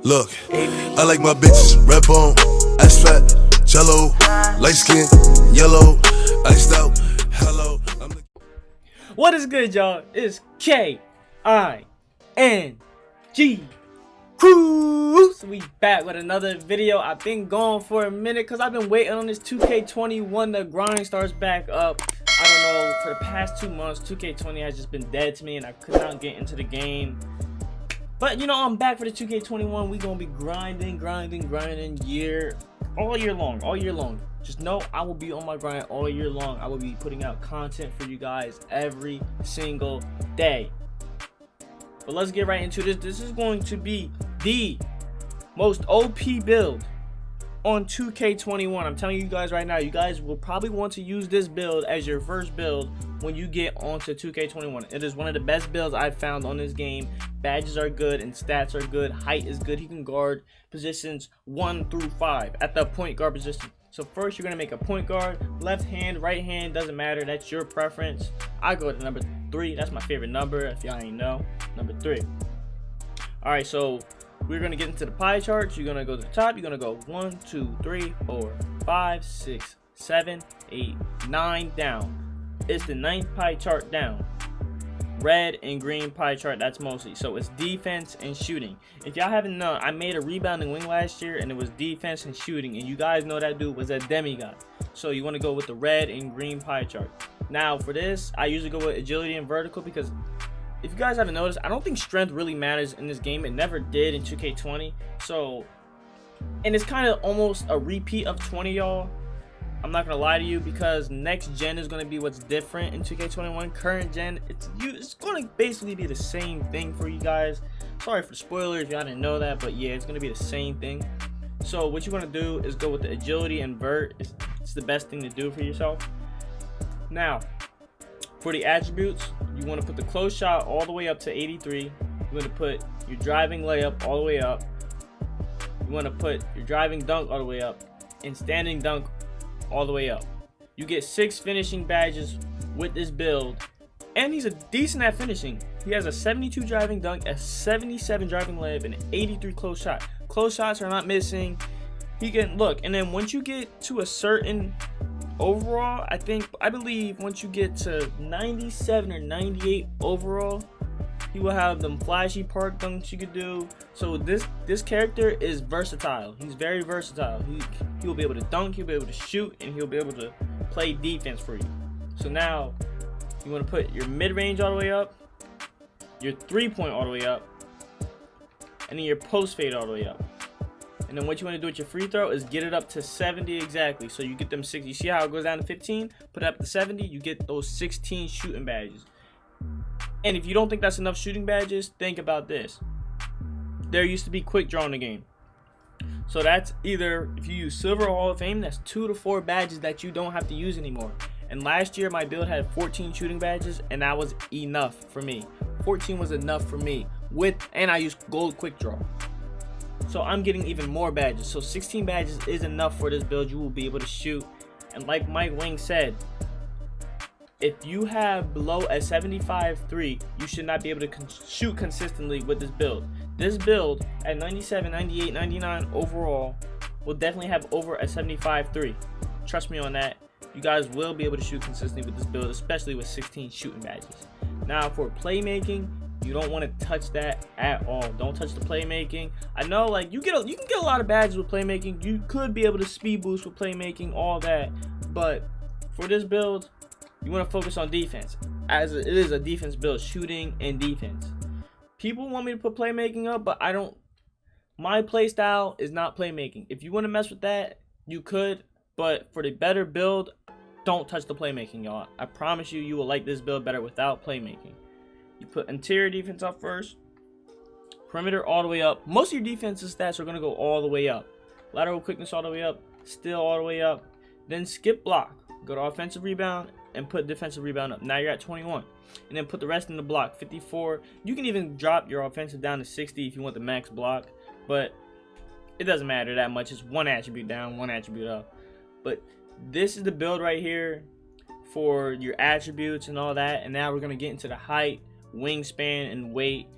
Look, I like my bitches red bone, ass fat, jello, light skin, yellow, iced out, hello. What is good, y'all? It's K-I-N-G Cruz. We back with another video. I've been gone for a minute because I've been waiting on this 2K21. The grind starts back up. I don't know, for the past 2 months, 2K20 has just been dead to me and I could not get into the game. But you know, I'm back for the 2K21. We gonna be grinding all year long. Just know I will be on my grind all year long. I will be putting out content for you guys every single day. But let's get right into this. This is going to be the most OP build on 2K21. I'm telling you guys right now, you guys will probably want to use this build as your first build when you get onto 2K21. It is one of the best builds I've found on this game. Badges are good and stats are good. Height is good. He can guard positions 1 through 5 at the point guard position. So first, you're going to make a point guard. Left hand, right hand, doesn't matter. That's your preference. I go with number 3. That's my favorite number, if y'all ain't know. Number 3. Alright, so we're going to get into the pie charts. You're going to go to the top. You're going to go 1, 2, 3, 4, 5, 6, 7, 8, 9 down. It's the 9th pie chart down. Red and green pie chart, that's mostly. So it's defense and shooting. If y'all haven't known, I made a rebounding wing last year and it was defense and shooting, and you guys know that dude was a demigod. So you want to go with the red and green pie chart. Now for this, I usually go with agility and vertical because if you guys haven't noticed, I don't think strength really matters in this game. It never did in 2K20. So, and it's kind of almost a repeat of 20, y'all. I'm not gonna lie to you, because next gen is gonna be what's different in 2K21. Current gen, it's gonna basically be the same thing for you guys. Sorry for the spoiler if y'all didn't know that, but yeah, it's gonna be the same thing. So what you want to do is go with the agility and vert. It's the best thing to do for yourself. Now, for the attributes, you want to put the close shot all the way up to 83. You want to put your driving layup all the way up. You want to put your driving dunk all the way up, and standing dunk all the way up. You get 6 finishing badges with this build, and he's a decent at finishing. He has a 72 driving dunk, a 77 driving layup, and an 83 close shot. Close shots are not missing. He can look, and then once you get to a certain overall, I believe once you get to 97 or 98 overall, he will have them flashy park dunks you could do. So this character is versatile. He's very versatile. He will be able to dunk, he'll be able to shoot, and he'll be able to play defense for you. So now you want to put your mid-range all the way up, your 3-point all the way up, and then your post fade all the way up. And then what you want to do with your free throw is get it up to 70 exactly. So you get them 6. You see how it goes down to 15? Put it up to 70, you get those 16 shooting badges. And if you don't think that's enough shooting badges, think about this. There used to be quick draw in the game. So that's either, if you use Silver Hall of Fame, that's 2 to 4 badges that you don't have to use anymore. And last year, my build had 14 shooting badges, and that was enough for me. 14 was enough for me, and I used gold quick draw. So I'm getting even more badges. So 16 badges is enough for this build. You will be able to shoot. And like Mike Wing said, if you have below a 75-3, you should not be able to shoot consistently with this build. This build at 97, 98, 99 overall will definitely have over a 75-3. Trust me on that. You guys will be able to shoot consistently with this build, especially with 16 shooting badges. Now for playmaking, you don't want to touch that at all. Don't touch the playmaking. I know, like, you can get a lot of badges with playmaking. You could be able to speed boost with playmaking, all that. But for this build, you want to focus on defense, as it is a defense build, shooting and defense. People want me to put playmaking up, but I don't. My play style is not playmaking. If you want to mess with that, you could, but for the better build, don't touch the playmaking, y'all. I promise you, you will like this build better without playmaking. You put interior defense up first, perimeter all the way up. Most of your defensive stats are going to go all the way up. Lateral quickness all the way up, steal all the way up. Then skip block, go to offensive rebound, and put defensive rebound up. Now you're at 21. And then put the rest in the block, 54. You can even drop your offensive down to 60 if you want the max block. But it doesn't matter that much. It's one attribute down, one attribute up. But this is the build right here for your attributes and all that. And now we're going to get into the height, wingspan, and weight,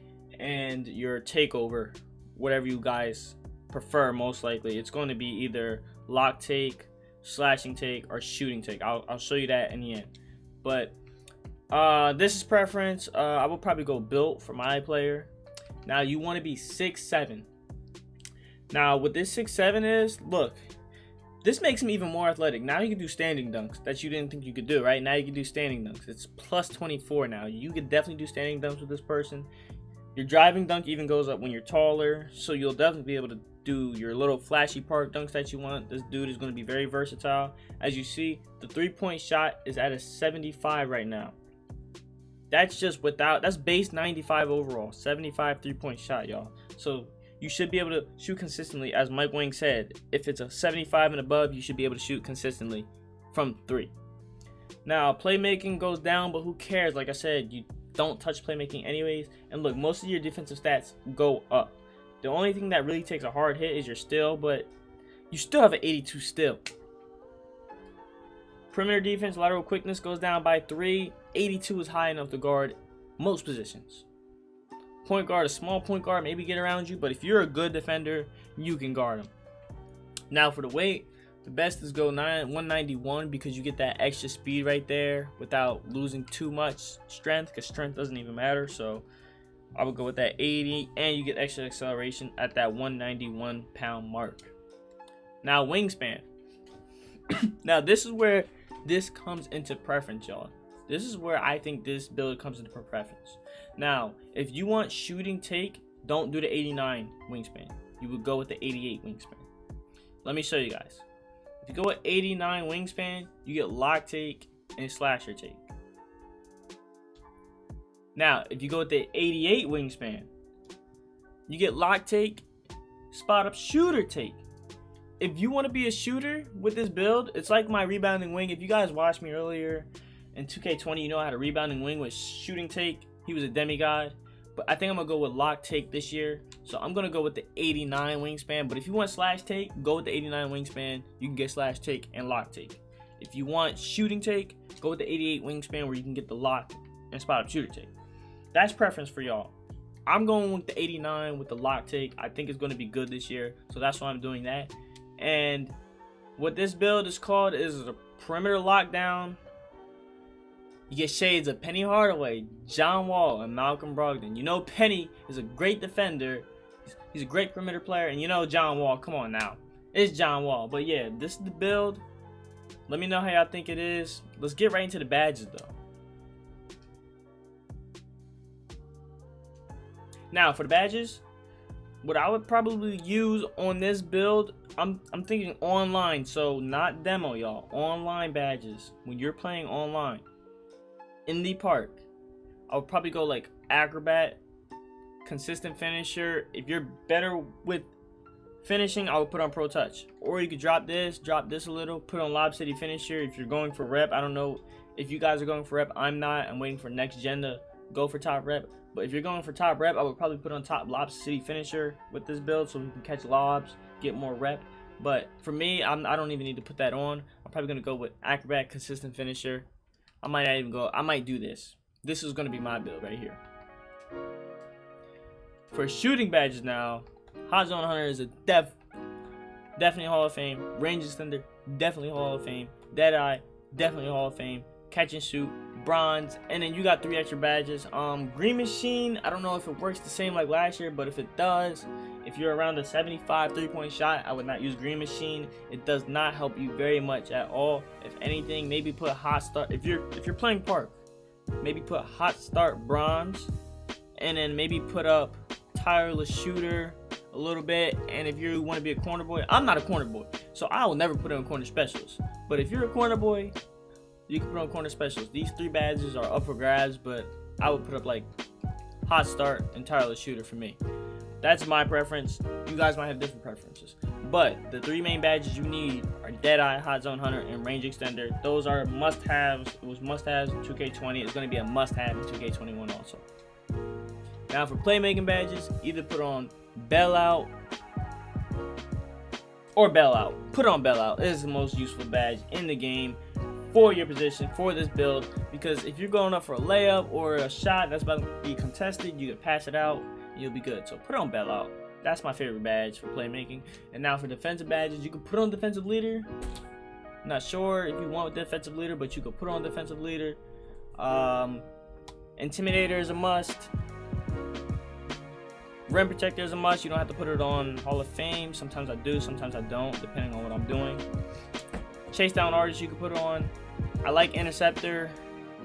and your takeover whatever you guys prefer. Most likely it's going to be either lock take, slashing take, or shooting take. I'll show you that in the end. But this is preference. I will probably go built for my player. Now you want to be 6'7". Now what this 6'7" is, look, this makes him even more athletic. Now you can do standing dunks that you didn't think you could do, right? Now you can do standing dunks. It's plus 24 now. You could definitely do standing dunks with this person. Your driving dunk even goes up when you're taller, so you'll definitely be able to do your little flashy park dunks that you want. This dude is going to be very versatile. As you see, the 3-point shot is at a 75 right now. That's just without, that's base 95 overall, 75 3-point shot, y'all. So you should be able to shoot consistently. As Mike Wing said, if it's a 75 and above, you should be able to shoot consistently from 3. Now playmaking goes down, but who cares? Like I said, you don't touch playmaking anyways. And look, most of your defensive stats go up. The only thing that really takes a hard hit is your steal, but you still have an 82 steal. Perimeter defense, lateral quickness goes down by 3. 82 is high enough to guard most positions. Point guard, a small point guard, maybe get around you, but if you're a good defender, you can guard him. Now for the weight, the best is go 191 because you get that extra speed right there without losing too much strength, because strength doesn't even matter. So I would go with that 80, and you get extra acceleration at that 191 pound mark. Now wingspan. Now this is where this comes into preference, y'all. This is where I think this build comes into preference. Now, if you want shooting take, don't do the 89 wingspan. You would go with the 88 wingspan. Let me show you guys. If you go with 89 wingspan, you get lock take and slasher take. Now, if you go with the 88 wingspan, you get lock take, spot up shooter take. If you want to be a shooter with this build, it's like my rebounding wing. If you guys watched me earlier in 2K20, you know I had a rebounding wing with shooting take. He was a demigod. But I think I'm going to go with lock take this year. So I'm going to go with the 89 wingspan. But if you want slash take, go with the 89 wingspan. You can get slash take and lock take. If you want shooting take, go with the 88 wingspan where you can get the lock and spot up shooter take. That's preference for y'all. I'm going with the 89 with the lock take. I think it's going to be good this year. So that's why I'm doing that. And what this build is called is a perimeter lockdown. You get shades of Penny Hardaway, John Wall, and Malcolm Brogdon. You know Penny is a great defender. He's a great perimeter player. And you know John Wall, come on now. It's John Wall. But yeah, this is the build. Let me know how y'all think it is. Let's get right into the badges though. Now for the badges, what I would probably use on this build, I'm thinking online. So not demo, y'all. Online badges. When you're playing online in the park, I would probably go like acrobat, consistent finisher. If you're better with finishing, I would put on pro touch. Or you could drop this a little, put on lob city finisher. If you're going for rep, I don't know if you guys are going for rep. I'm not. I'm waiting for next gen to go for top rep. But if you're going for top rep, I would probably put on top lob city finisher with this build so we can catch lobs, get more rep. But for me, I don't even need to put that on. I'm probably gonna go with acrobat, consistent finisher. I might not even go. I might do this. This is gonna be my build right here. For shooting badges now, Hot Zone Hunter is a definitely Hall of Fame. Range Extender, definitely Hall of Fame. Deadeye, definitely Hall of Fame. Catch and Shoot, bronze, and then you got 3 extra badges. Green Machine, I don't know if it works the same like last year, but if it does, if you're around the 75 3-point shot, I would not use Green Machine. It does not help you very much at all. If anything, maybe put Hot Start. If you're playing park, maybe put Hot Start bronze, and then maybe put up Tireless Shooter a little bit. And if you want to be a corner boy, I'm not a corner boy, so I will never put on corner specials. But if you're a corner boy, you can put on corner specials. These 3 badges are up for grabs, but I would put up like Hot Start and Tireless Shooter for me. That's my preference. You guys might have different preferences. But the 3 main badges you need are Deadeye, Hot Zone Hunter, and Range Extender. Those are must-haves. It was must-haves in 2K20. It's going to be a must-have in 2K21 also. Now for playmaking badges, either put on Bailout or Bailout. Put on Bailout. It is the most useful badge in the game for your position, for this build, because if you're going up for a layup or a shot that's about to be contested, you can pass it out and you'll be good. So put on Bailout. That's my favorite badge for playmaking. And now for defensive badges, you can put on defensive leader. Not sure if you want defensive leader, but you can put on defensive leader. Intimidator is a must. Rim protector is a must. You don't have to put it on Hall of Fame. Sometimes I do, sometimes I don't, depending on what I'm doing. Chase down artist, you can put it on. I like interceptor.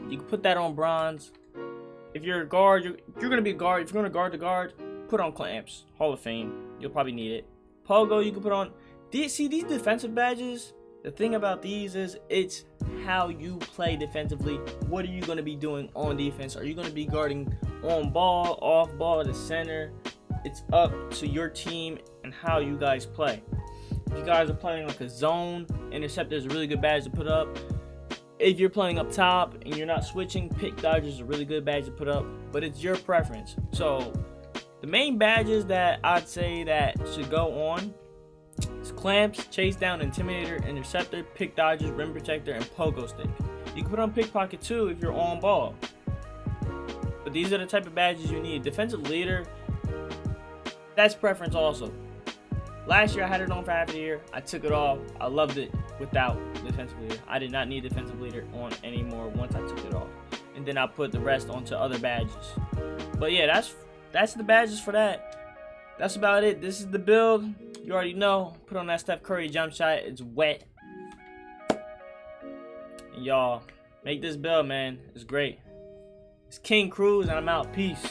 You can put that on bronze. If you're a guard, you're gonna be a guard. If you're gonna guard the guard, put on clamps. Hall of Fame. You'll probably need it. Pogo, you can put on. See these defensive badges. The thing about these is it's how you play defensively. What are you gonna be doing on defense? Are you gonna be guarding on ball, off ball, the center? It's up to your team and how you guys play. If you guys are playing like a zone, interceptor is a really good badge to put up. If you're playing up top and you're not switching, pick dodger is a really good badge to put up, but it's your preference. So the main badges that I'd say that should go on is clamps, chase down, intimidator, interceptor, pick dodgers, rim protector, and pogo stick. You can put on pickpocket too if you're on ball. But these are the type of badges you need. Defensive leader, that's preference also. Last year I had it on for half a year. I took it off. I loved it without defensive leader. I did not need defensive leader on anymore once I took it off. And then I put the rest onto other badges. But yeah, that's the badges for that. That's about it. This is the build. You already know. Put on that Steph Curry jump shot. It's wet. And y'all, make this build, man. It's great. It's King Cruz, and I'm out. Peace.